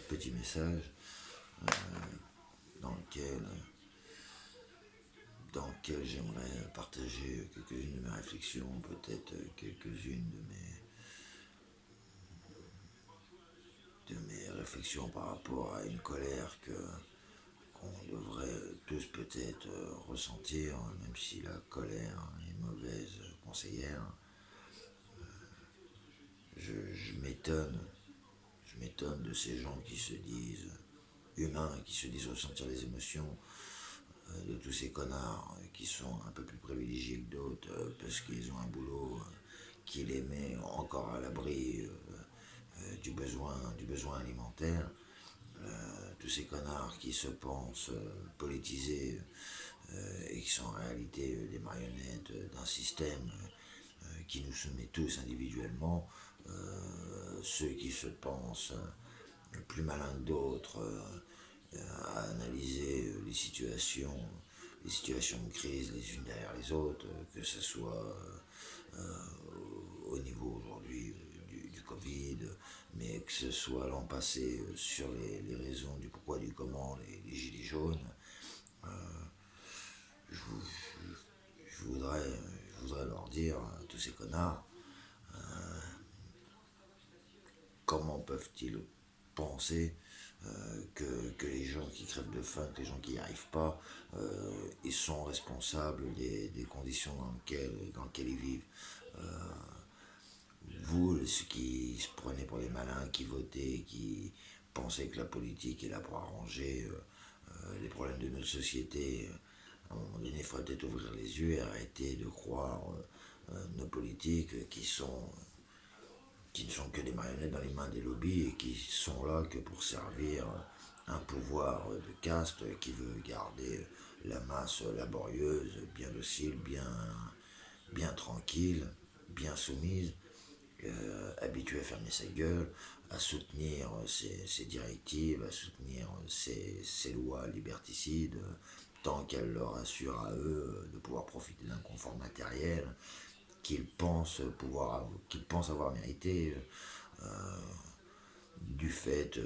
petit message dans lequel, j'aimerais partager quelques-unes de mes réflexions, peut-être quelques-unes de mes réflexions par rapport à une colère qu'on devrait tous peut-être ressentir, même si la colère est mauvaise conseillère. Je m'étonne de ces gens qui se disent humains, qui se disent ressentir les émotions, de tous ces connards qui sont un peu plus privilégiés que d'autres parce qu'ils ont un boulot qui les met encore à l'abri du besoin alimentaire. Tous ces connards qui se pensent politisés et qui sont en réalité des marionnettes d'un système qui nous soumet tous individuellement, ceux qui se pensent plus malins que d'autres à analyser les situations de crise les unes derrière les autres, que ce soit au niveau aujourd'hui du Covid, mais que ce soit l'an passé sur les raisons du pourquoi, du comment, les gilets jaunes. Je, vous- je voudrais leur dire, tous ces connards, comment peuvent-ils penser que les gens qui crèvent de faim, que les gens qui n'y arrivent pas, ils sont responsables des conditions dans lesquelles ils vivent. Vous, ceux qui se prenaient pour des malins, qui votaient, qui pensaient que la politique est là pour arranger les problèmes de notre société, à un moment donné, il faudrait peut-être ouvrir les yeux et arrêter de croire nos politiques qui ne sont que des marionnettes dans les mains des lobbies et qui sont là que pour servir un pouvoir de caste qui veut garder la masse laborieuse, bien docile, bien tranquille, bien soumise, habituée à fermer sa gueule, à soutenir ses directives, à soutenir ses lois liberticides, tant qu'elles leur assurent à eux de pouvoir profiter d'un confort matériel qu'ils pensent avoir mérité du fait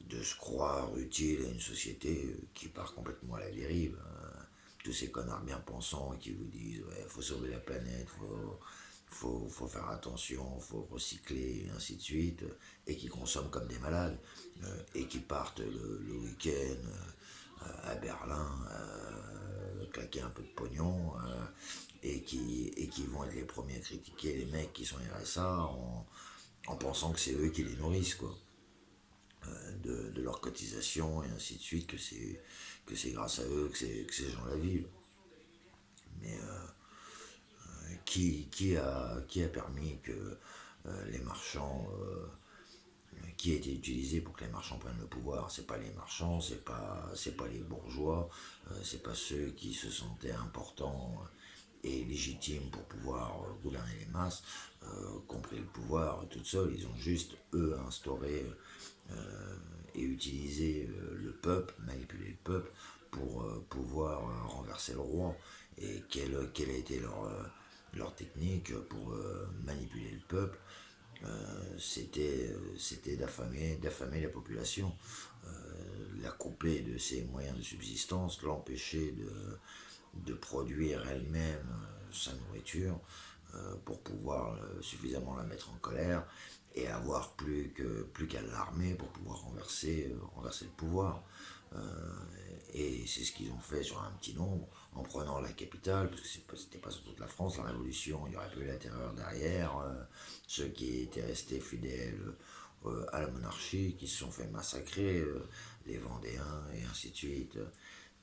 de se croire utile à une société qui part complètement à la dérive. Tous ces connards bien pensants qui vous disent ouais, faut sauver la planète, faut faire attention, faut recycler, et ainsi de suite, et qui consomment comme des malades, et qui partent le week-end à Berlin, claquer un peu de pognon, et qui vont être les premiers à critiquer les mecs qui sont RSA en pensant que c'est eux qui les nourrissent, quoi. De leurs cotisations et ainsi de suite, que c'est grâce à eux que ces gens-là vivent. Mais qui a permis que les marchands, qui a été utilisé pour que les marchands prennent le pouvoir? C'est pas les marchands, c'est pas les bourgeois, c'est pas ceux qui se sentaient importants et légitimes pour pouvoir gouverner les masses, compris le pouvoir tout seul. Ils ont juste, eux, instauré et utilisé le peuple, manipulé le peuple pour pouvoir renverser le roi. Et quelle a été leur technique pour manipuler le peuple? C'était d'affamer la population, la couper de ses moyens de subsistance, l'empêcher de produire elle-même sa nourriture pour pouvoir suffisamment la mettre en colère et avoir plus qu'à l'armée pour pouvoir renverser le pouvoir. Et c'est ce qu'ils ont fait sur un petit nombre, en prenant la capitale, parce que c'était pas sur toute la France, la révolution, il y aurait pas eu la terreur derrière, ceux qui étaient restés fidèles à la monarchie, qui se sont fait massacrer, les Vendéens, et ainsi de suite.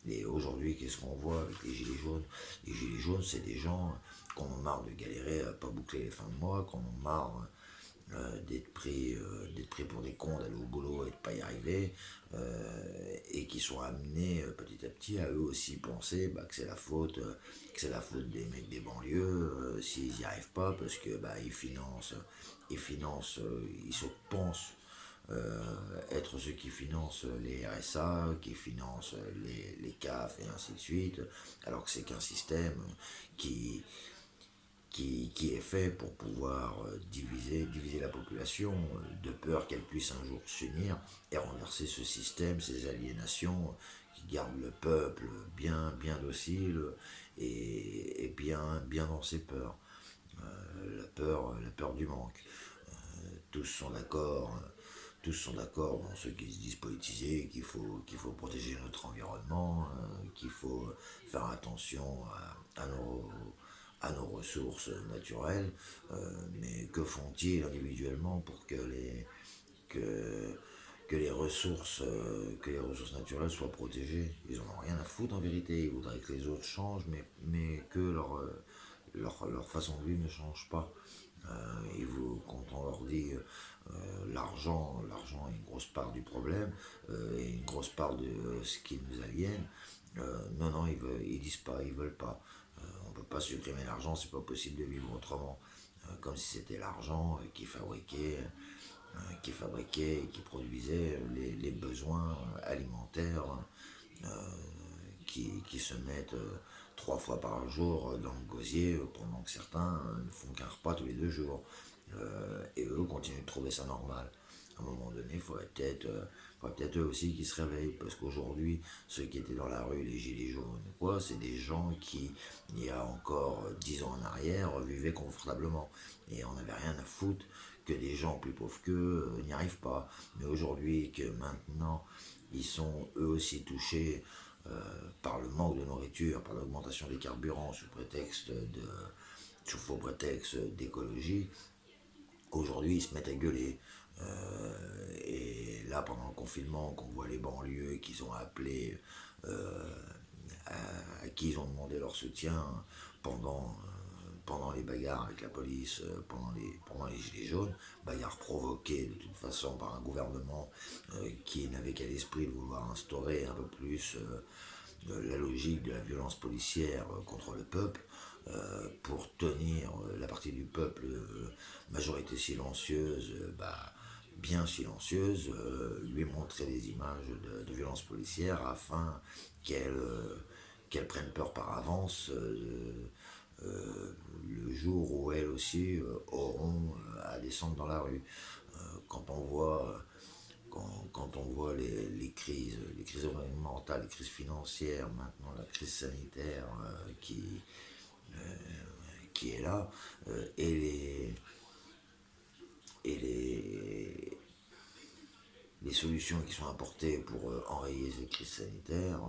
Et aujourd'hui, qu'est-ce qu'on voit avec les gilets jaunes? Les gilets jaunes, c'est des gens qui en ont marre de galérer à pas boucler les fins de mois, qui en ont marre d'être pris pour des cons, d'aller au boulot et de pas y arriver, et qui sont amenés petit à petit à eux aussi penser que c'est la faute des mecs des banlieues s'ils n'y arrivent pas parce que ils se pensent être ceux qui financent les RSA, qui financent les CAF et ainsi de suite, alors que c'est qu'un système qui, qui est fait pour pouvoir diviser la population, de peur qu'elle puisse un jour s'unir et renverser ce système, ces aliénations qui gardent le peuple bien docile et bien dans ses peurs. La peur du manque. Tous sont d'accord, tous sont d'accord dans ceux qui se disent politisés qu'il faut protéger notre environnement, qu'il faut faire attention à nos ressources naturelles, mais que font-ils individuellement pour que, que les ressources naturelles soient protégées? Ils en ont rien à foutre en vérité, ils voudraient que les autres changent, mais que leur façon de vivre ne change pas. Quand on leur dit l'argent est une grosse part du problème et une grosse part de ce qui nous aliène, non, ils disent pas, ils veulent pas. On peut pas supprimer l'argent, c'est pas possible de vivre autrement. Comme si c'était l'argent qui fabriquait et qui produisait les besoins alimentaires qui se mettent 3 fois par jour dans le gosier, pendant que certains ne font qu'un repas tous les 2 jours. Et eux continuent de trouver ça normal. À un moment donné, faudrait peut-être eux aussi qui se réveillent, parce qu'aujourd'hui, ceux qui étaient dans la rue, les gilets jaunes, quoi, c'est des gens qui, il y a encore 10 ans en arrière, vivaient confortablement. Et on n'avait rien à foutre que des gens plus pauvres qu'eux n'y arrivent pas. Mais aujourd'hui, que maintenant, ils sont eux aussi touchés par le manque de nourriture, par l'augmentation des carburants sous faux prétexte d'écologie, aujourd'hui ils se mettent à gueuler. Et là, pendant le confinement, qu'on voit les banlieues qu'ils ont appelé, à qui ils ont demandé leur soutien pendant les bagarres avec la police, pendant les gilets jaunes, bagarres provoquées de toute façon par un gouvernement qui n'avait qu'à l'esprit de vouloir instaurer un peu plus la logique de la violence policière contre le peuple, pour tenir la partie du peuple, majorité silencieuse, bien silencieuse, lui montrer des images de violence policière afin qu'elle prenne peur par avance le jour où elles aussi auront à descendre dans la rue. Quand on voit quand on voit les crises environnementales, les crises financières, maintenant la crise sanitaire qui est là, et les solutions qui sont apportées pour enrayer cette crise sanitaire,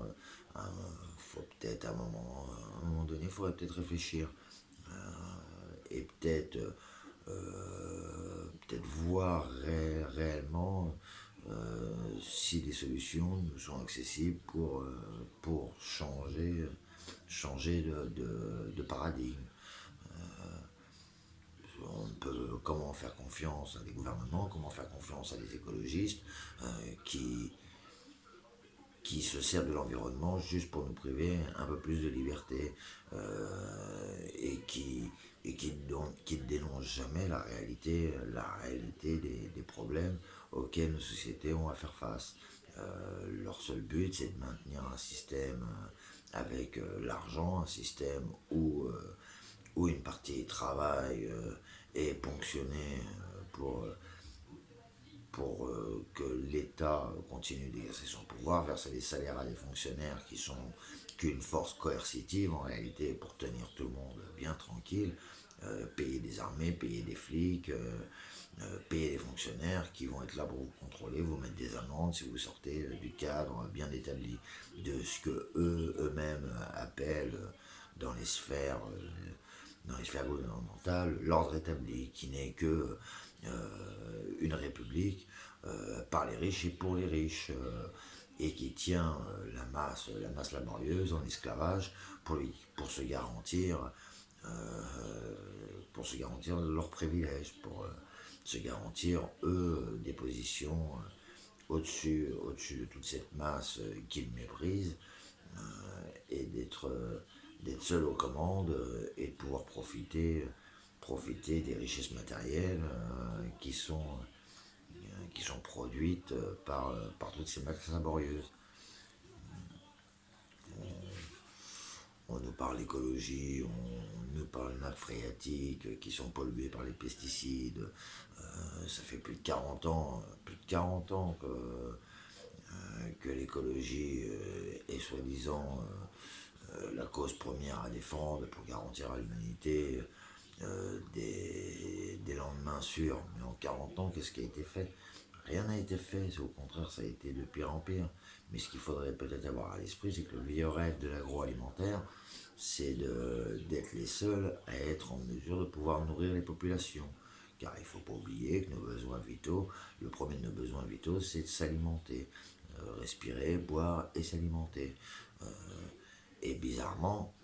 faut peut-être à un moment donné, il faudrait peut-être réfléchir et peut-être voir réellement si les solutions nous sont accessibles pour changer de paradigme. Comment faire confiance à des gouvernements, comment faire confiance à des écologistes euh, qui, qui se servent de l'environnement juste pour nous priver un peu plus de liberté, et qui ne dénoncent jamais la réalité des problèmes auxquels nos sociétés ont à faire face. Leur seul but, c'est de maintenir un système avec l'argent, un système où une partie du travail est ponctionnée pour que l'État continue d'exercer son pouvoir, verser des salaires à des fonctionnaires qui sont qu'une force coercitive en réalité pour tenir tout le monde bien tranquille, payer des armées, payer des flics, payer des fonctionnaires qui vont être là pour vous contrôler, vous mettre des amendes si vous sortez du cadre bien établi de ce que eux-mêmes appellent dans les sphères gouvernementales l'ordre établi, qui n'est que une république par les riches et pour les riches, et qui tient la masse laborieuse en esclavage pour se garantir leurs privilèges, pour se garantir eux des positions au-dessus de toute cette masse qu'ils méprisent, et d'être seul aux commandes, et de pouvoir profiter des richesses matérielles qui sont produites par toutes ces masses laborieuses. On nous parle d'écologie, on nous parle de nappes phréatiques qui sont polluées par les pesticides. Ça fait plus de 40 ans que l'écologie est soi-disant la cause première à défendre pour garantir à l'humanité des lendemains sûrs. Mais en 40 ans, qu'est-ce qui a été fait? Rien n'a été fait, au contraire, ça a été de pire en pire. Mais ce qu'il faudrait peut-être avoir à l'esprit, c'est que le vieux rêve de l'agroalimentaire, c'est d'être les seuls à être en mesure de pouvoir nourrir les populations. Car il ne faut pas oublier que nos besoins vitaux, le premier de nos besoins vitaux, c'est de s'alimenter. Respirer, boire et s'alimenter. Euh, et bizarrement,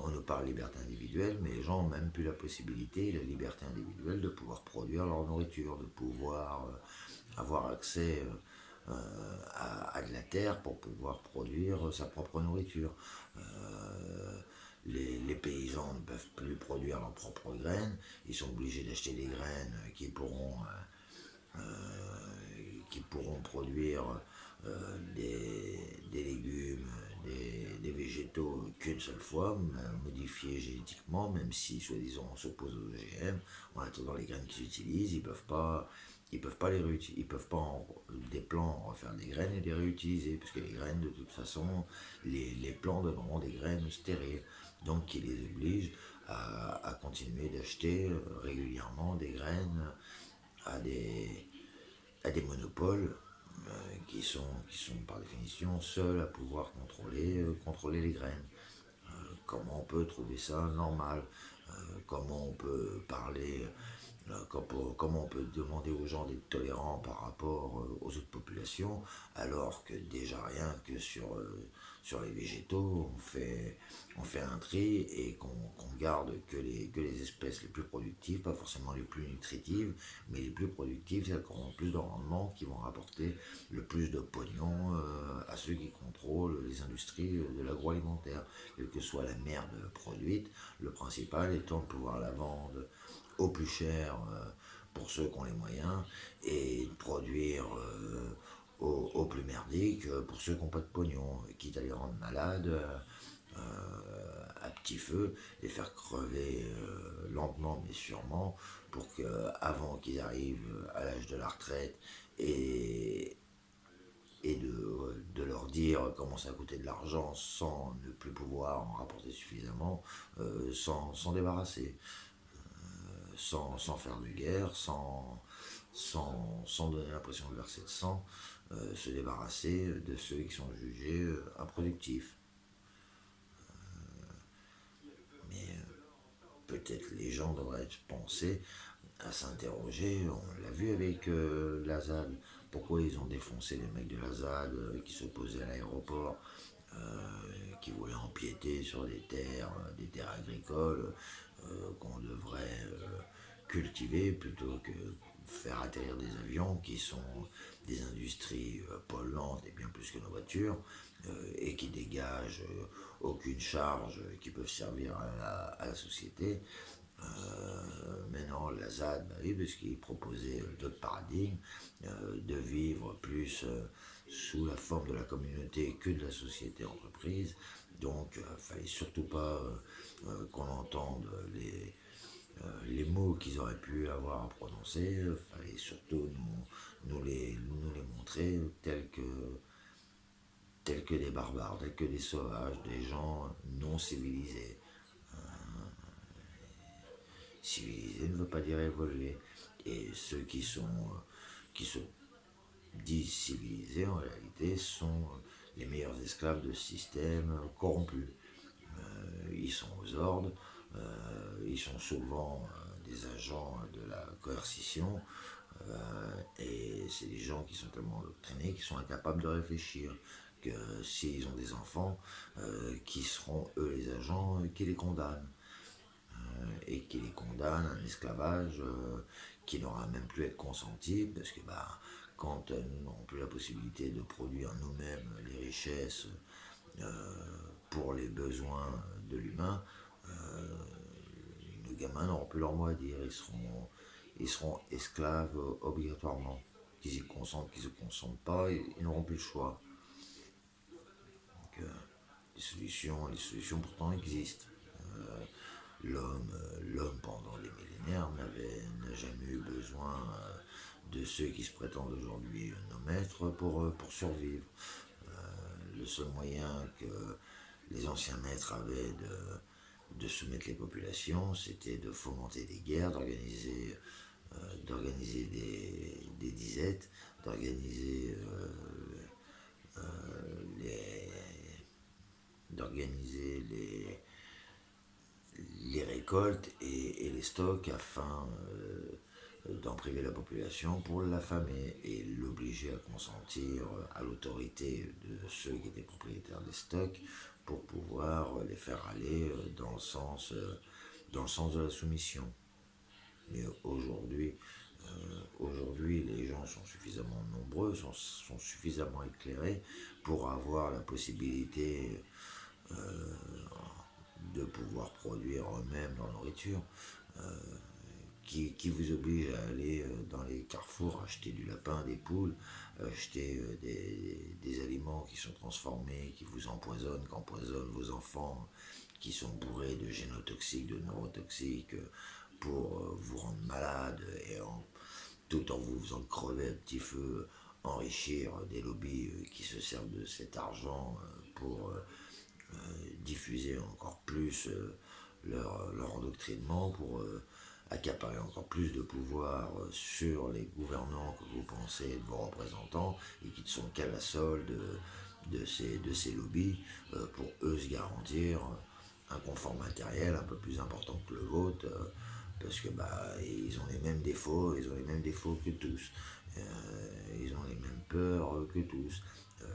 on nous parle de liberté individuelle, mais les gens n'ont même plus la possibilité, la liberté individuelle, de pouvoir produire leur nourriture, de pouvoir avoir accès à de la terre pour pouvoir produire sa propre nourriture. Les paysans ne peuvent plus produire leurs propres graines, ils sont obligés d'acheter des graines qui pourront produire des légumes, des végétaux qu'une seule fois, modifiés génétiquement, même si soi-disant on s'oppose aux OGM. En attendant, les graines qu'ils utilisent, ils peuvent pas les réutiliser, ils peuvent pas des plants refaire des graines et les réutiliser, parce que les graines, de toute façon, les plants donneront des graines stériles, donc qui les obligent à continuer d'acheter régulièrement des graines à des monopoles qui sont par définition seuls à pouvoir contrôler les graines. Comment on peut trouver ça normal? Comment on peut parler, comment on peut demander aux gens d'être tolérants par rapport aux autres populations, alors que déjà rien que sur les végétaux, on fait un tri et qu'on garde que les espèces les plus productives, pas forcément les plus nutritives, mais les plus productives, celles qui auront le plus de rendement, qui vont rapporter le plus de pognon à ceux qui contrôlent les industries de l'agroalimentaire, quelle que soit la merde produite, le principal étant de pouvoir la vendre au plus cher pour ceux qui ont les moyens et de produire au plus merdique pour ceux qui n'ont pas de pognon, quitte à les rendre malades à petit feu, les faire crever lentement mais sûrement pour qu'avant qu'ils arrivent à l'âge de la retraite et, de leur dire comment ça a coûté de l'argent sans ne plus pouvoir en rapporter suffisamment, s'en débarrasser, sans faire de guerre, sans donner l'impression de verser de sang, se débarrasser de ceux qui sont jugés improductifs. Mais peut-être les gens devraient penser à s'interroger, on l'a vu avec la ZAD, pourquoi ils ont défoncé les mecs de la ZAD qui s'opposaient à l'aéroport, qui voulaient empiéter sur des terres agricoles qu'on devrait cultiver plutôt que faire atterrir des avions qui sont des industries polluantes et bien plus que nos voitures et qui dégagent aucune charge qui peuvent servir à la société. Mais non, la ZAD, bah oui, parce qu'il proposait d'autres paradigmes, de vivre plus sous la forme de la communauté que de la société entreprise. Donc, fallait surtout pas qu'on entende les mots qu'ils auraient pu avoir à prononcer. Fallait surtout nous les montrer tels que des barbares, tels que des sauvages, des gens non civilisés. Civilisé ne veut pas dire évoluer. Et ceux qui se disent civilisés, en réalité, sont les meilleurs esclaves de ce système corrompu. Ils sont aux ordres, ils sont souvent des agents de la coercition, et c'est des gens qui sont tellement endoctrinés qu'ils sont incapables de réfléchir. Que s'ils ont des enfants, qui seront eux les agents qui les condamnent et qui les condamne à un esclavage qui n'aura même plus à être consenti, parce que bah, quand nous n'aurons plus la possibilité de produire nous-mêmes les richesses pour les besoins de l'humain, nos gamins n'auront plus leur mot à dire, ils seront esclaves obligatoirement. Qu'ils y consentent, qu'ils ne se consentent pas, ils n'auront plus le choix. Donc, les solutions pourtant existent. l'homme pendant des millénaires n'a jamais eu besoin de ceux qui se prétendent aujourd'hui nos maîtres pour survivre. Le seul moyen que les anciens maîtres avaient de soumettre les populations, c'était de fomenter des guerres, d'organiser des disettes, d'organiser les, d'organiser les récoltes et les stocks afin d'en priver la population pour l'affamer et l'obliger à consentir à l'autorité de ceux qui étaient propriétaires des stocks pour pouvoir les faire aller dans le sens de la soumission. Mais aujourd'hui, les gens sont suffisamment nombreux, sont suffisamment éclairés pour avoir la possibilité de pouvoir produire eux-mêmes leur nourriture. Qui vous oblige à aller dans les carrefours acheter du lapin, des poules, acheter des aliments qui sont transformés, qui vous empoisonnent, qui empoisonnent vos enfants, qui sont bourrés de génotoxiques, de neurotoxiques, pour vous rendre malade tout en vous faisant crever à petit feu, enrichir des lobbies qui se servent de cet argent pour diffuser encore plus leur endoctrinement, pour accaparer encore plus de pouvoir sur les gouvernants que vous pensez être vos représentants et qui ne sont qu'à la solde de ces lobbies pour eux se garantir un confort matériel un peu plus important que le vôtre parce que ils ont les mêmes défauts, que tous. Ils ont les mêmes peurs que tous.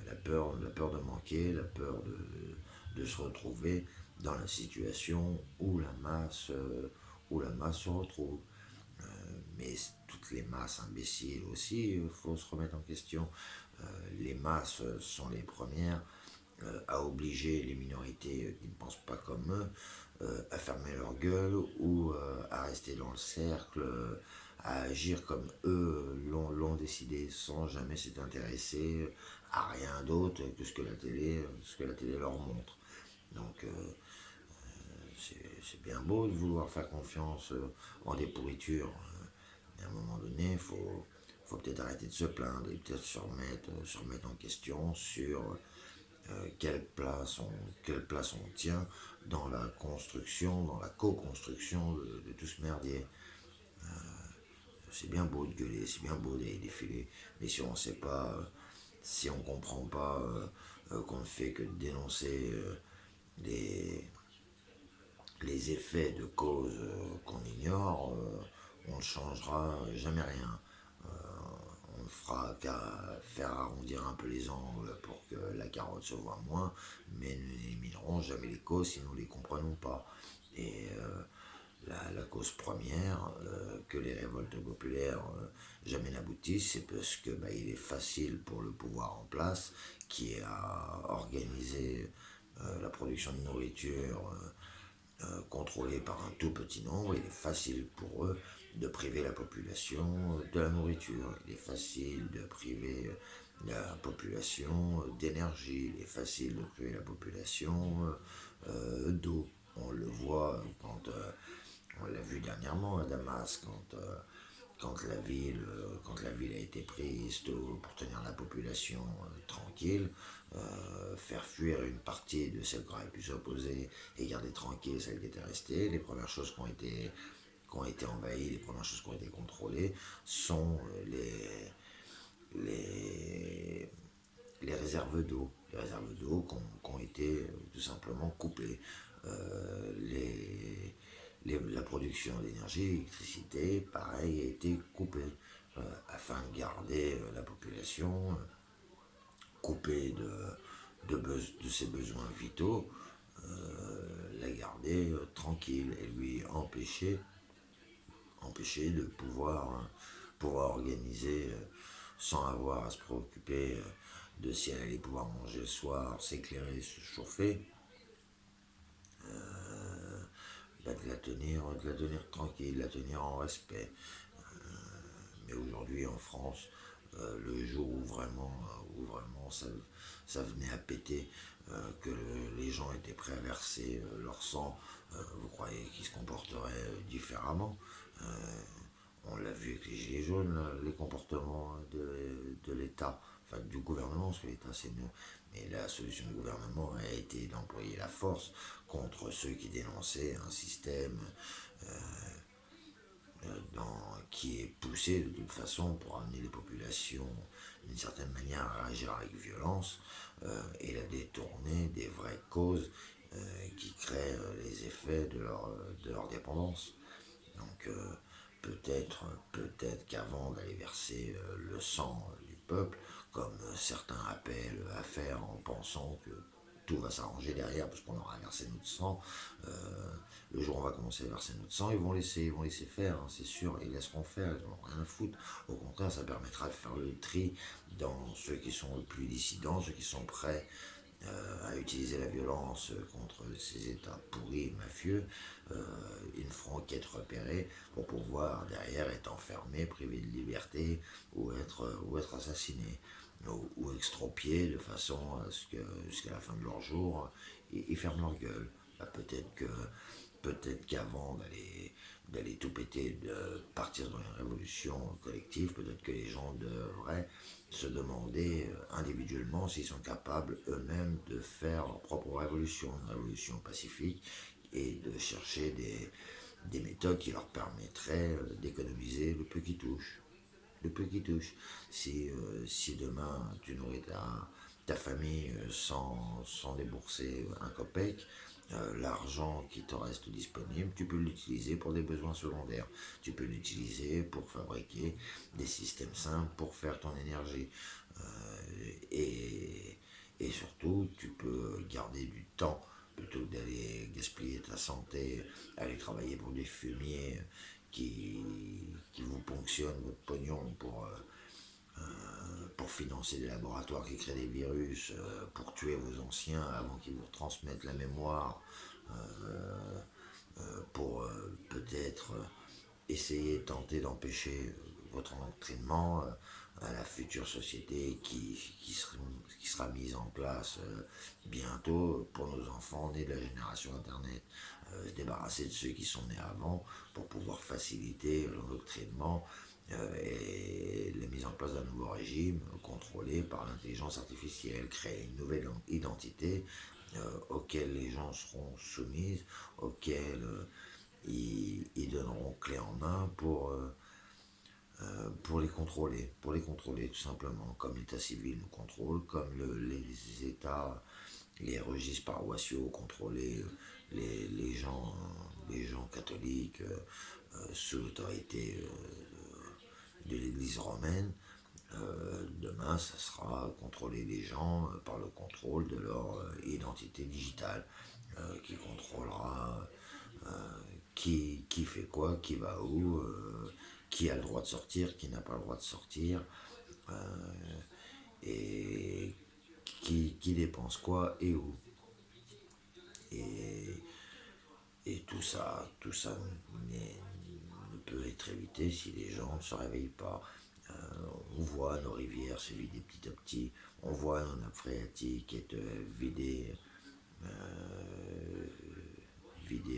La peur de manquer, la peur de se retrouver dans la situation où la masse se retrouve. Mais toutes les masses imbéciles aussi, il faut se remettre en question. Les masses sont les premières à obliger les minorités qui ne pensent pas comme eux à fermer leur gueule ou à rester dans le cercle, à agir comme eux l'ont décidé sans jamais s'être intéressés à rien d'autre que ce que la télé leur montre. Donc c'est bien beau de vouloir faire confiance en des pourritures. Mais à un moment donné, faut peut-être arrêter de se plaindre et peut-être se remettre en question sur quelle place on tient dans la construction, dans la co-construction de tout ce merdier. C'est bien beau de gueuler, c'est bien beau d'aller défiler, mais si on sait pas, si on comprend pas qu'on ne fait que dénoncer les, les effets de causes qu'on ignore, on ne changera jamais rien. On ne fera qu'à faire arrondir un peu les angles pour que la carotte se voit moins, mais nous n'éliminerons jamais les causes si nous ne les comprenons pas. Et la cause première que les révoltes populaires jamais n'aboutissent, c'est parce que il est facile pour le pouvoir en place, qui a organisé la production de nourriture contrôlée par un tout petit nombre. Il est facile pour eux de priver la population de la nourriture. Il est facile de priver la population d'énergie. Il est facile de priver la population d'eau. On le voit on l'a vu dernièrement à Damas quand la ville a été prise pour tenir la population tranquille, faire fuir une partie de celle qui aurait pu s'opposer et garder tranquille celle qui était restée. Les premières choses qui ont été envahies, les premières choses qui ont été contrôlées sont les, les réserves d'eau. Les réserves d'eau qui ont été tout simplement coupées. La production d'énergie, l'électricité, pareil, a été coupée afin de garder la population coupée de ses besoins vitaux, la garder tranquille et lui empêcher de pouvoir organiser sans avoir à se préoccuper de si elle allait pouvoir manger le soir, s'éclairer, se chauffer, de la tenir tranquille, de la tenir en respect. Mais aujourd'hui en France, le jour où vraiment ça venait à péter, les gens étaient prêts à verser leur sang, vous croyez qu'ils se comporteraient différemment? On l'a vu avec les Gilets jaunes, là, les comportements de l'État, enfin du gouvernement, parce que l'État c'est mieux, mais la solution du gouvernement a été d'employer la force contre ceux qui dénonçaient un système qui est poussé de toute façon pour amener les populations d'une certaine manière à réagir avec violence et la détourner des vraies causes qui créent les effets de leur dépendance. Donc peut-être qu'avant d'aller verser le sang du peuple, comme certains appellent à faire en pensant que tout va s'arranger derrière parce qu'on aura versé notre sang, le jour où on va commencer à verser notre sang, ils vont laisser faire, hein, c'est sûr, ils laisseront faire, ils n'en ont rien à foutre. Au contraire, ça permettra de faire le tri dans ceux qui sont le plus dissidents, ceux qui sont prêts à utiliser la violence contre ces États pourris et mafieux, ils ne feront qu'être repérés pour pouvoir derrière être enfermés, privés de liberté ou être assassinés ou extropiés de façon à ce que jusqu'à la fin de leur jour ils ferment leur gueule. Bah, peut-être qu'avant d'aller tout péter, de partir dans une révolution collective, peut-être que les gens devraient se demander individuellement s'ils sont capables eux-mêmes de faire leur propre révolution, une révolution pacifique, et de chercher des méthodes qui leur permettraient d'économiser le peu qui touche. Le peu qui touche. Si demain tu nourris ta famille sans débourser un copec, l'argent qui te reste disponible, tu peux l'utiliser pour des besoins secondaires. Tu peux l'utiliser pour fabriquer des systèmes simples pour faire ton énergie. Et, et surtout, tu peux garder du temps plutôt que d'aller gaspiller ta santé, aller travailler pour des fumiers qui vous ponctionnent votre pognon pour financer des laboratoires qui créent des virus, pour tuer vos anciens avant qu'ils vous transmettent la mémoire, pour peut-être essayer, tenter d'empêcher votre endoctrinement à la future société qui sera mise en place bientôt pour nos enfants nés de la génération Internet. Se débarrasser de ceux qui sont nés avant pour pouvoir faciliter l'endoctrinement et la mise en place d'un nouveau régime contrôlé par l'intelligence artificielle, créer une nouvelle identité auquel les gens seront soumis, auquel ils donneront clé en main pour les contrôler tout simplement, comme l'état civil nous contrôle, comme les États, les registres paroissiaux contrôler les gens catholiques sous l'autorité de l'Église romaine. Demain, ça sera contrôler les gens par le contrôle de leur identité digitale, qui contrôlera qui fait quoi, qui va où, qui a le droit de sortir, qui n'a pas le droit de sortir, et qui dépense quoi et où. Et, et tout ça ne peut être évité si les gens ne se réveillent pas. On voit nos rivières se vider petit à petit, on voit nos nappes phréatiques être vidées,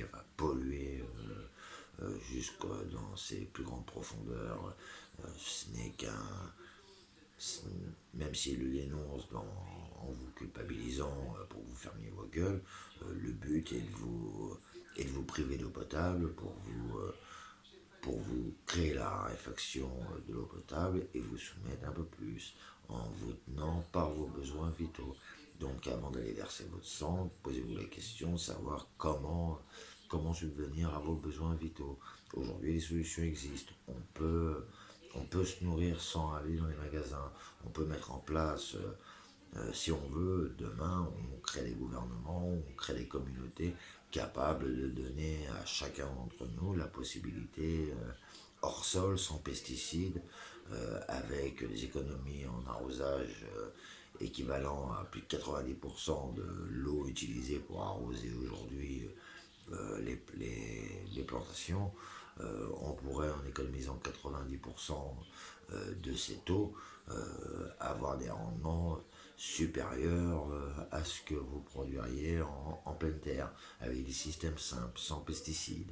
enfin polluées jusque dans ses plus grandes profondeurs. Ce n'est qu'un. Même s'il le dénonce en vous culpabilisant pour que vous fermiez vos gueules, le but est de vous priver d'eau potable pour vous créer la raréfaction de l'eau potable et vous soumettre un peu plus en vous tenant par vos besoins vitaux. Donc avant d'aller verser votre sang, posez-vous la question de savoir comment subvenir à vos besoins vitaux. Aujourd'hui, les solutions existent. On peut se nourrir sans aller dans les magasins. On peut mettre en place, si on veut, demain, on crée des gouvernements, on crée des communautés capables de donner à chacun d'entre nous la possibilité, hors sol, sans pesticides, avec des économies en arrosage équivalent à plus de 90% de l'eau utilisée pour arroser aujourd'hui les plantations, on pourrait, en économisant 90% de ces taux, avoir des rendements supérieurs à ce que vous produiriez en pleine terre, avec des systèmes simples, sans pesticides,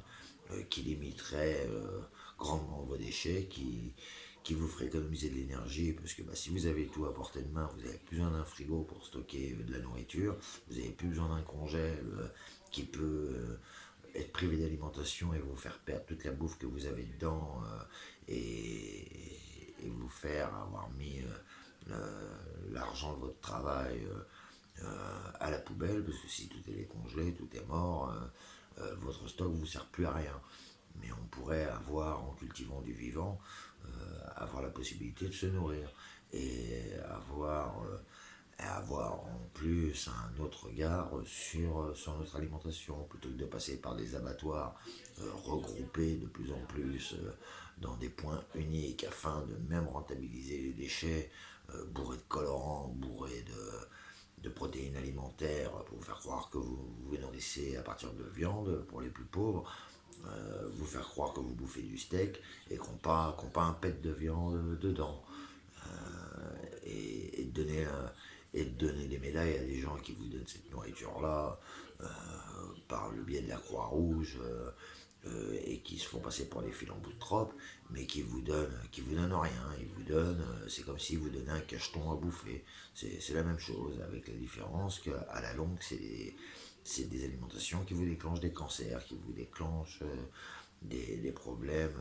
qui limiteraient grandement vos déchets, qui vous ferait économiser de l'énergie, parce que si vous avez tout à portée de main, vous n'avez plus besoin d'un frigo pour stocker de la nourriture, vous n'avez plus besoin d'un congèle qui peut être privé d'alimentation et vous faire perdre toute la bouffe que vous avez dedans et vous faire avoir mis l'argent de votre travail à la poubelle, parce que si tout est décongelé, tout est mort, votre stock ne vous sert plus à rien. Mais on pourrait avoir, en cultivant du vivant, avoir la possibilité de se nourrir et avoir en plus un autre regard sur notre alimentation, plutôt que de passer par des abattoirs regroupés de plus en plus dans des points uniques afin de même rentabiliser les déchets bourrés de colorants, bourrés de protéines alimentaires pour vous faire croire que vous nourrissez à partir de viande pour les plus pauvres, vous faire croire que vous bouffez du steak et qu'on pas un pet de viande dedans. Et de donner des médailles à des gens qui vous donnent cette nourriture-là par le biais de la Croix-Rouge et qui se font passer pour des philanthropes, mais qui vous donnent rien. Ils vous donnent, c'est comme s'ils vous donnaient un cacheton à bouffer. C'est la même chose, avec la différence qu'à la longue, c'est des alimentations qui vous déclenchent des cancers, qui vous déclenchent des problèmes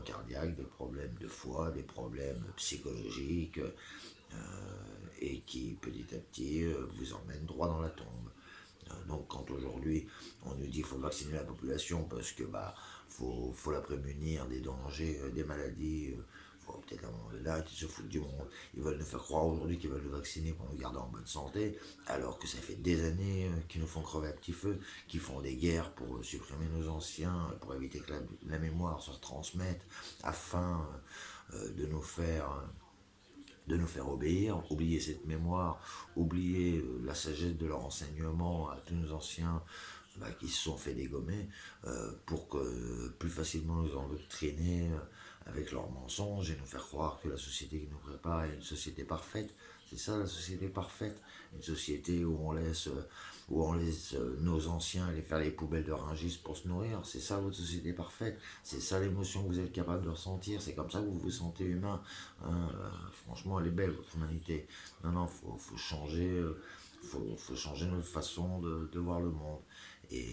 cardiaques, des problèmes de foie, des problèmes psychologiques, et qui petit à petit vous emmènent droit dans la tombe. Donc quand aujourd'hui on nous dit qu'il faut vacciner la population parce que faut la prémunir des dangers, des maladies, faut peut-être à un moment donné qu'ils se foutent du monde. Ils veulent nous faire croire aujourd'hui qu'ils veulent nous vacciner pour nous garder en bonne santé, alors que ça fait des années qu'ils nous font crever à petit feu, qu'ils font des guerres pour supprimer nos anciens, pour éviter que la mémoire se transmette, afin de nous faire obéir, oublier cette mémoire, oublier la sagesse de leur enseignement à tous nos anciens qui se sont fait dégommer pour que plus facilement nous endoctriner avec leurs mensonges et nous faire croire que la société qui nous prépare est une société parfaite. C'est ça la société parfaite, une société où on laisse nos anciens aller faire les poubelles de Rungis pour se nourrir. C'est ça votre société parfaite, c'est ça l'émotion que vous êtes capable de ressentir, c'est comme ça que vous vous sentez humain. Hein, franchement, elle est belle votre humanité. Non, non, faut changer. Faut changer notre façon de voir le monde. Et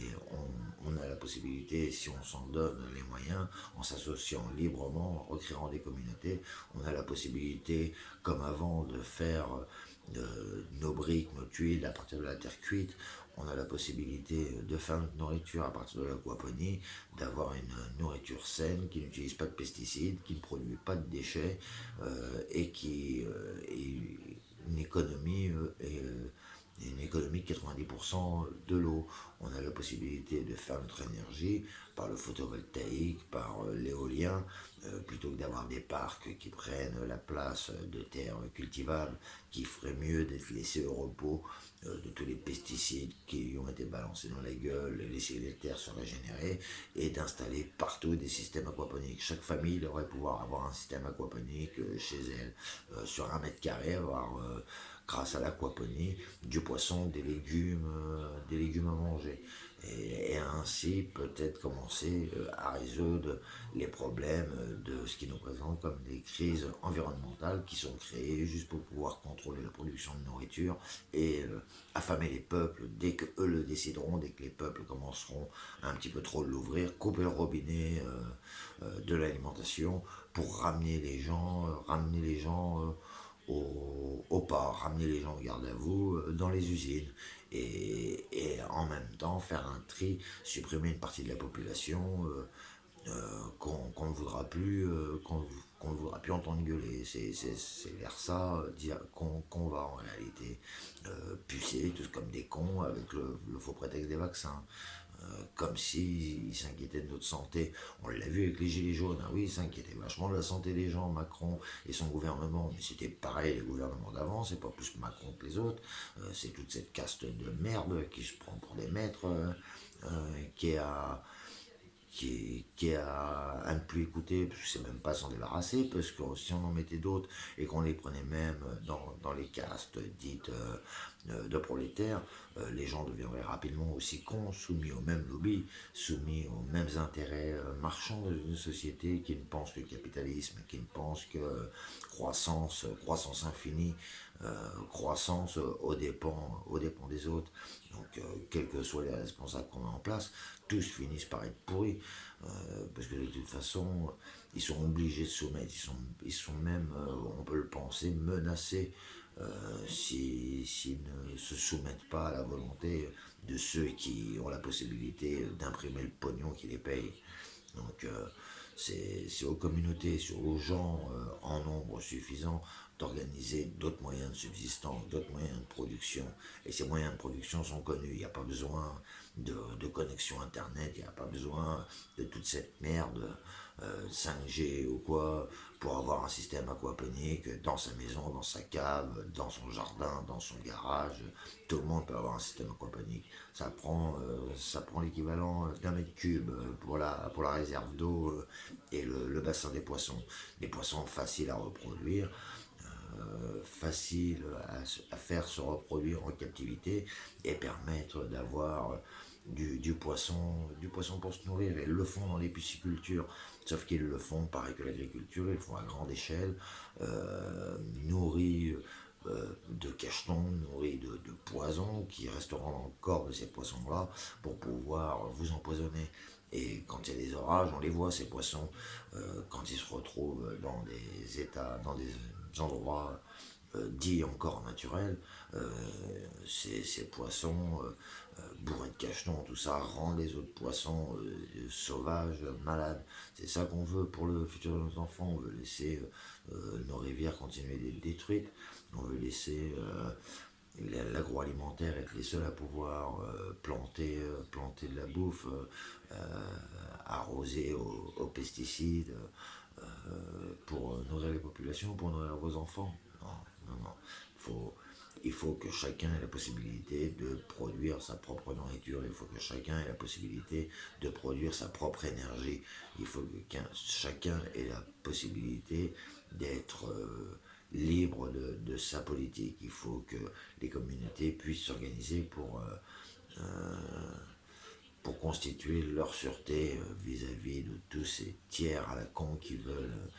on a la possibilité, si on s'en donne les moyens, en s'associant librement, en recréant des communautés, on a la possibilité, comme avant, de faire nos briques, nos tuiles à partir de la terre cuite. On a la possibilité de faire notre nourriture à partir de l'aquaponie, d'avoir une nourriture saine qui n'utilise pas de pesticides, qui ne produit pas de déchets et qui est une économie une économie de 90% de l'eau. On a la possibilité de faire notre énergie par le photovoltaïque, par l'éolien, plutôt que d'avoir des parcs qui prennent la place de terres cultivables, qui ferait mieux d'être laissés au repos de tous les pesticides qui ont été balancés dans la gueule, et laisser les terres se régénérer, et d'installer partout des systèmes aquaponiques. Chaque famille devrait pouvoir avoir un système aquaponique chez elle, sur 1 mètre carré, avoir grâce à l'aquaponie, du poisson, des légumes à manger. Et ainsi peut-être commencer à résoudre les problèmes de ce qui nous présente comme des crises environnementales qui sont créées juste pour pouvoir contrôler la production de nourriture et affamer les peuples dès qu'eux le décideront, dès que les peuples commenceront un petit peu trop l'ouvrir, couper le robinet de l'alimentation pour ramener les gens au port, ramener les gens au garde à vous dans les usines et en même temps faire un tri, supprimer une partie de la population qu'on ne voudra plus qu'on ne voudra plus entendre gueuler. C'est vers ça qu'on va en réalité pucer tous comme des cons avec le faux prétexte des vaccins. Comme s'ils s'inquiétaient de notre santé. On l'a vu avec les Gilets jaunes, hein, oui, ils s'inquiétaient vachement de la santé des gens, Macron et son gouvernement, mais c'était pareil les gouvernements d'avant, c'est pas plus Macron que les autres, c'est toute cette caste de merde qui se prend pour des maîtres, qui a qui est à ne plus écouter, parce que c'est même pas s'en débarrasser, parce que si on en mettait d'autres et qu'on les prenait même dans les castes dites de prolétaires, les gens deviendraient rapidement aussi cons, soumis aux mêmes lobbies, soumis aux mêmes intérêts marchands d'une société qui ne pense que capitalisme, qui ne pense que croissance infinie, croissance aux dépens des autres. Donc, quels que soient les responsables qu'on met en place, tous finissent par être pourris, parce que de toute façon, ils sont obligés de soumettre, ils sont même, on peut le penser, menacés s'ils ne se soumettent pas à la volonté de ceux qui ont la possibilité d'imprimer le pognon qui les paye. Donc c'est aux communautés, c'est aux gens en nombre suffisant d'organiser d'autres moyens de subsistance, d'autres moyens de production. Et ces moyens de production sont connus. Il n'y a pas besoin de connexion Internet, il n'y a pas besoin de toute cette merde 5G ou quoi pour avoir un système aquaponique dans sa maison, dans sa cave, dans son jardin, dans son garage. Tout le monde peut avoir un système aquaponique. Ça prend l'équivalent d'un mètre cube pour la réserve d'eau et le bassin des poissons. Des poissons faciles à reproduire, facile à faire se reproduire en captivité et permettre d'avoir du poisson pour se nourrir. Et ils le font dans les piscicultures, sauf qu'ils le font pareil que l'agriculture, ils le font à grande échelle, nourris de cachetons, nourris de poisons qui resteront dans le corps de ces poissons-là pour pouvoir vous empoisonner. Et quand il y a des orages, on les voit, ces poissons, quand ils se retrouvent dans des états, dans des endroits dits encore naturels, ces poissons bourrés de cachetons, tout ça, rendent les autres poissons sauvages, malades. C'est ça qu'on veut pour le futur de nos enfants. On veut laisser nos rivières continuer d'être détruites. On veut laisser l'agroalimentaire être les seuls à pouvoir planter de la bouffe, arroser aux pesticides, pour nourrir les populations, pour nourrir vos enfants. Non, non, non. Il faut que chacun ait la possibilité de produire sa propre nourriture, il faut que chacun ait la possibilité de produire sa propre énergie, il faut que chacun ait la possibilité d'être libre de sa politique. Il faut que les communautés puissent s'organiser pour constituer leur sûreté vis-à-vis de tous ces tiers à la con qui veulent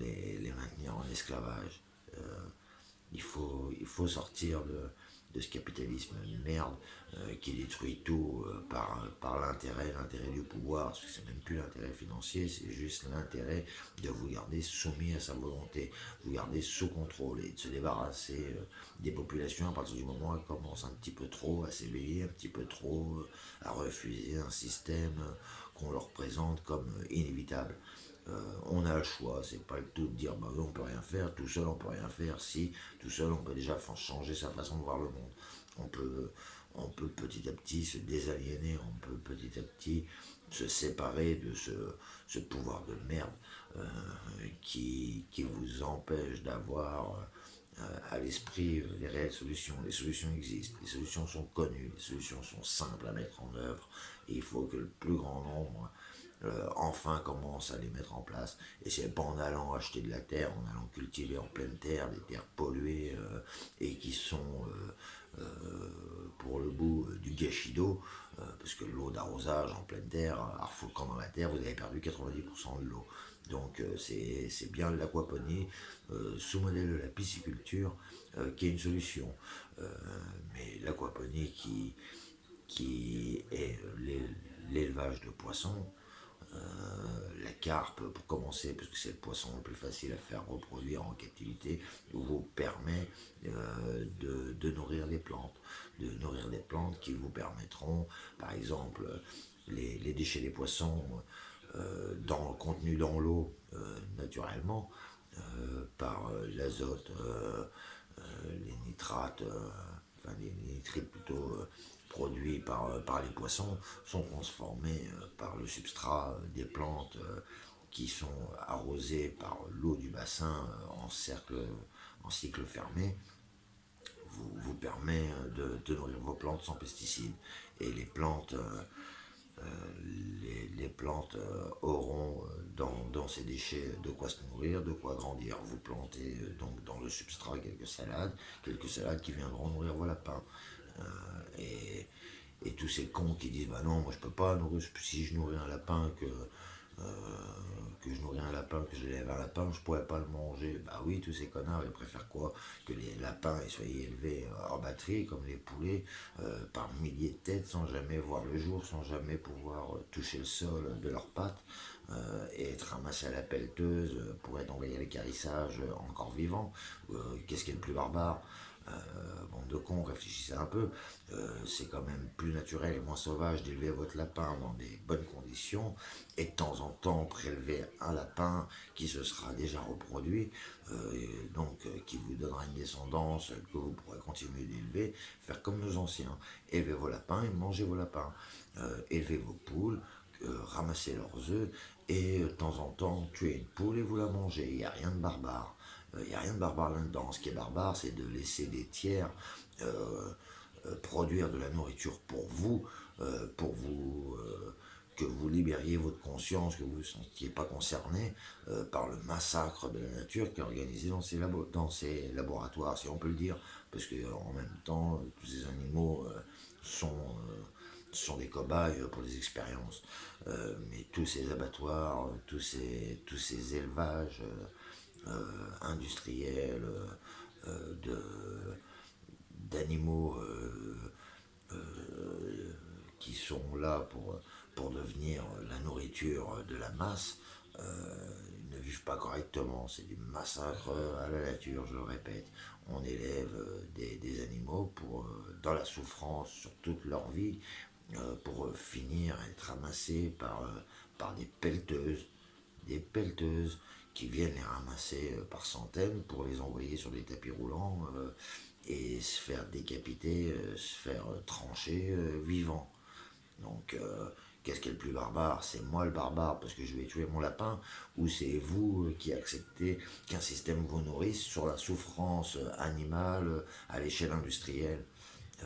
les maintenir en esclavage. Il faut sortir de ce capitalisme de merde qui détruit tout par l'intérêt du pouvoir, parce que c'est même plus l'intérêt financier, c'est juste l'intérêt de vous garder soumis à sa volonté, vous garder sous contrôle et de se débarrasser des populations à partir du moment où elles commencent un petit peu trop à s'éveiller, un petit peu trop à refuser un système qu'on leur présente comme inévitable. On a le choix, c'est pas le tout de dire bah on peut rien faire, tout seul on peut rien faire, si tout seul on peut déjà changer sa façon de voir le monde. On peut petit à petit se désaliéner, on peut petit à petit se séparer de ce pouvoir de merde qui vous empêche d'avoir à l'esprit les réelles solutions. Les solutions existent, les solutions sont connues, les solutions sont simples à mettre en œuvre, et il faut que le plus grand nombre enfin commence à les mettre en place. Et c'est pas en allant acheter de la terre, en allant cultiver en pleine terre des terres polluées et qui sont pour le bout du gâchis d'eau, parce que l'eau d'arrosage en pleine terre, quand dans la terre, vous avez perdu 90% de l'eau. Donc c'est bien l'aquaponie sous modèle de la pisciculture qui est une solution. Mais l'aquaponie qui est l'élevage de poissons, la carpe pour commencer, parce que c'est le poisson le plus facile à faire reproduire en captivité, vous permet de nourrir des plantes, qui vous permettront, par exemple, les déchets des poissons contenus dans l'eau naturellement par l'azote, les nitrates, enfin les nitrites plutôt produits par les poissons sont transformés par le substrat des plantes qui sont arrosées par l'eau du bassin en cycle fermé, vous permet de nourrir vos plantes sans pesticides. Et les plantes les plantes auront dans ces déchets de quoi se nourrir, de quoi grandir. Vous plantez donc dans le substrat quelques salades qui viendront nourrir vos lapins. Euh, et, et tous ces cons qui disent bah non, moi je peux pas nourrir, si je nourris un lapin que je nourris un lapin, que j'élève un lapin, je pourrais pas le manger. Bah oui, tous ces connards, ils préfèrent quoi? Que les lapins ils soient élevés en batterie, comme les poulets, par milliers de têtes, sans jamais voir le jour, sans jamais pouvoir toucher le sol de leurs pattes, et être ramassés à la pelleteuse pour être envoyé à l'équarrissage encore vivant. Qu'est-ce qui est le plus barbare? Bande de cons, réfléchissez un peu. C'est quand même plus naturel et moins sauvage d'élever votre lapin dans des bonnes conditions et de temps en temps prélever un lapin qui se sera déjà reproduit, qui vous donnera une descendance que vous pourrez continuer d'élever, faire comme nos anciens, élevez vos lapins et mangez vos lapins, élevez vos poules, ramassez leurs œufs et de temps en temps tuez une poule et vous la mangez, il n'y a rien de barbare. Il n'y a rien de barbare là-dedans. Ce qui est barbare, c'est de laisser des tiers produire de la nourriture pour vous que vous libériez votre conscience, que vous ne vous sentiez pas concerné par le massacre de la nature qui est organisé dans ces laboratoires, si on peut le dire, parce qu'en même temps, tous ces animaux sont des cobayes pour des expériences. Mais tous ces abattoirs, tous ces élevages industriels de d'animaux qui sont là pour devenir la nourriture de la masse, ils ne vivent pas correctement. C'est du massacre à la nature, je le répète. On élève des animaux dans la souffrance sur toute leur vie, pour finir à être ramassés par des pelleteuses qui viennent les ramasser par centaines pour les envoyer sur des tapis roulants et se faire décapiter, se faire trancher vivant. Donc, qu'est-ce qui est le plus barbare? C'est moi le barbare parce que je vais tuer mon lapin, ou c'est vous qui acceptez qu'un système vous nourrisse sur la souffrance animale à l'échelle industrielle?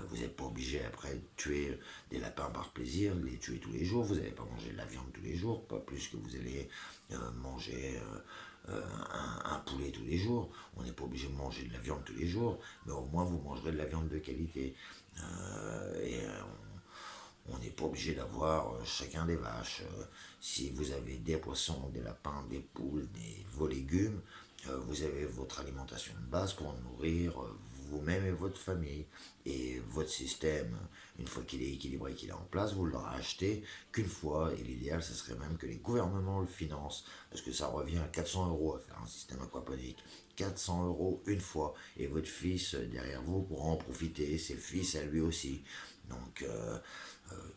Vous n'êtes pas obligé après de tuer des lapins par plaisir, de les tuer tous les jours. Vous n'allez pas manger de la viande tous les jours, pas plus que vous allez manger un poulet tous les jours. On n'est pas obligé de manger de la viande tous les jours, mais au moins vous mangerez de la viande de qualité. On n'est pas obligé d'avoir chacun des vaches. Si vous avez des poissons, des lapins, des poules, vos légumes, vous avez votre alimentation de base pour nourrir vous-même et votre famille. Et votre système, une fois qu'il est équilibré, qu'il est en place, vous l'aurez acheté qu'une fois. Et l'idéal, ce serait même que les gouvernements le financent. Parce que ça revient à 400 € à faire un système aquaponique. 400 € une fois. Et votre fils, derrière vous, pourra en profiter. Ses fils à lui aussi. Donc,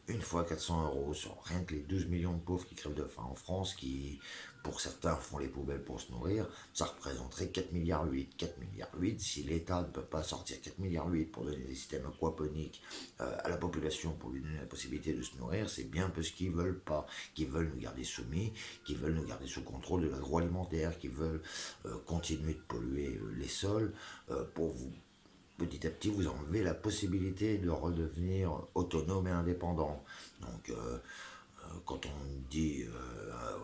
une fois 400 € sur rien que les 12 millions de pauvres qui crèvent de faim en France, qui pour certains font les poubelles pour se nourrir, ça représenterait 4 milliards 8. 4 milliards 8, si l'État ne peut pas sortir 4 milliards 8 pour donner des systèmes aquaponiques à la population, pour lui donner la possibilité de se nourrir, c'est bien parce qu'ils veulent pas, qu'ils veulent nous garder soumis, qu'ils veulent nous garder sous contrôle de l'agroalimentaire, qu'ils veulent continuer de polluer les sols pour vous petit à petit vous enlevez la possibilité de redevenir autonome et indépendant. Donc quand on dit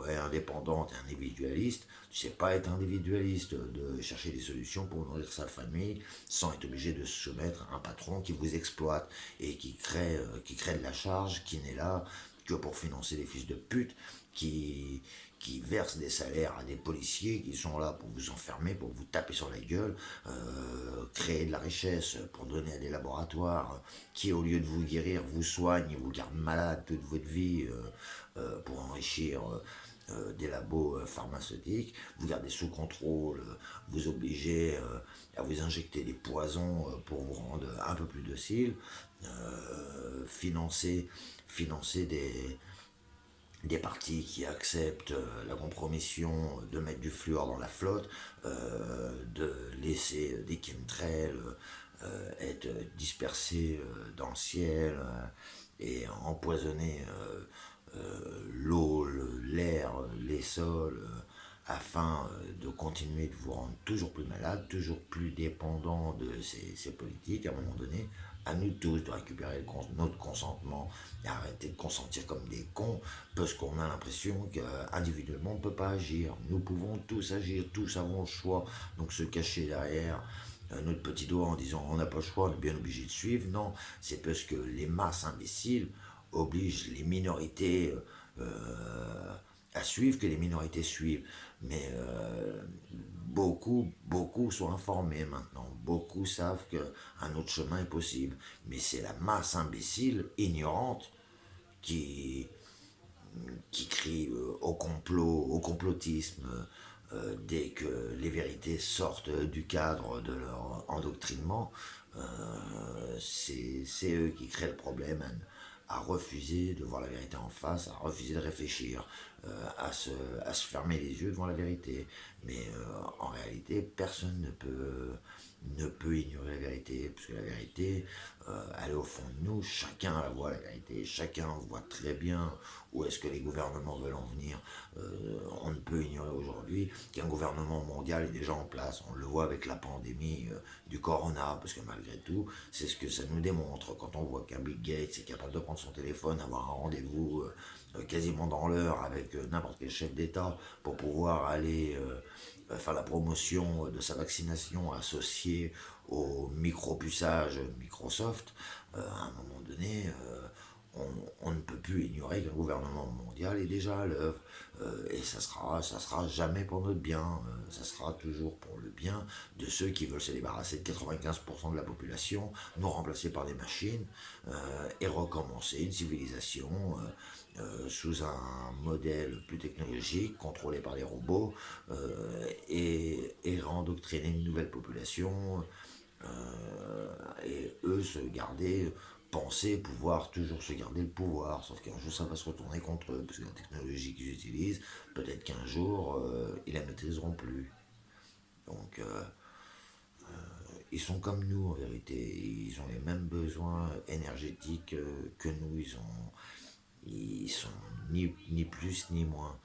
ouais, indépendante et individualiste, tu sais pas être individualiste, de chercher des solutions pour nourrir sa famille sans être obligé de se soumettre à un patron qui vous exploite et qui crée de la charge, qui n'est là que pour financer des fils de pute qui, qui versent des salaires à des policiers qui sont là pour vous enfermer, pour vous taper sur la gueule, créer de la richesse pour donner à des laboratoires qui, au lieu de vous guérir, vous soignent et vous gardent malade toute votre vie pour enrichir des labos pharmaceutiques, vous gardez sous contrôle, vous obligez à vous injecter des poisons pour vous rendre un peu plus docile, financer des partis qui acceptent la compromission de mettre du fluor dans la flotte, de laisser des chemtrails être dispersés dans le ciel et empoisonner l'eau, l'air, les sols, afin de continuer de vous rendre toujours plus malade, toujours plus dépendant de ces politiques à un moment donné. à nous tous de récupérer notre consentement et arrêter de consentir comme des cons parce qu'on a l'impression qu'individuellement on ne peut pas agir. Nous pouvons tous agir, tous avons le choix. Donc se cacher derrière notre petit doigt en disant on n'a pas le choix, on est bien obligé de suivre, non, c'est parce que les masses imbéciles obligent les minorités à suivre que les minorités suivent. Mais beaucoup sont informés maintenant. Beaucoup savent qu'un autre chemin est possible. Mais c'est la masse imbécile, ignorante, qui, qui crie au complot, au complotisme, dès que les vérités sortent du cadre de leur endoctrinement. C'est eux qui créent le problème, à refuser de voir la vérité en face, à refuser de réfléchir, à se fermer les yeux devant la vérité. Mais en réalité, personne ne peut ignorer la vérité, parce que la vérité, elle est au fond de nous, chacun la voit la vérité, chacun voit très bien où est-ce que les gouvernements veulent en venir. On ne peut ignorer aujourd'hui qu'un gouvernement mondial est déjà en place, on le voit avec la pandémie du corona, parce que malgré tout, c'est ce que ça nous démontre, quand on voit qu'un Bill Gates est capable de prendre son téléphone, avoir un rendez-vous quasiment dans l'heure avec n'importe quel chef d'État pour pouvoir aller faire la promotion de sa vaccination associée au micropuçage Microsoft, à un moment donné, on ne peut plus ignorer qu'un gouvernement mondial est déjà à l'œuvre. Et ça sera jamais pour notre bien, ça sera toujours pour le bien de ceux qui veulent se débarrasser de 95% de la population, nous remplacer par des machines, et recommencer une civilisation sous un modèle plus technologique, contrôlé par les robots, et réendoctriner une nouvelle population, et eux se garder, penser pouvoir toujours se garder le pouvoir, sauf qu'un jour ça va se retourner contre eux, parce que la technologie qu'ils utilisent, peut-être qu'un jour ils la maîtriseront plus. Donc ils sont comme nous en vérité, ils ont les mêmes besoins énergétiques que nous, ils sont ni plus ni moins.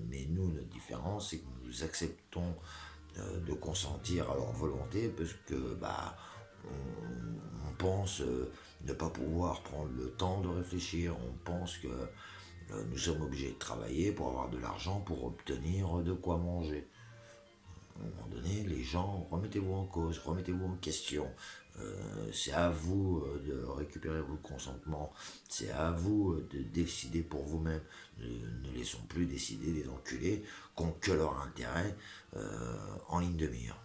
Mais nous, notre différence, c'est que nous acceptons de consentir à leur volonté parce que on pense ne pas pouvoir prendre le temps de réfléchir, on pense que nous sommes obligés de travailler pour avoir de l'argent pour obtenir de quoi manger. À un moment donné, les gens, remettez-vous en cause, remettez-vous en question. C'est à vous de récupérer votre consentement, c'est à vous de décider pour vous-même. Ne laissons plus décider des enculés qui n'ont que leur intérêt en ligne de mire.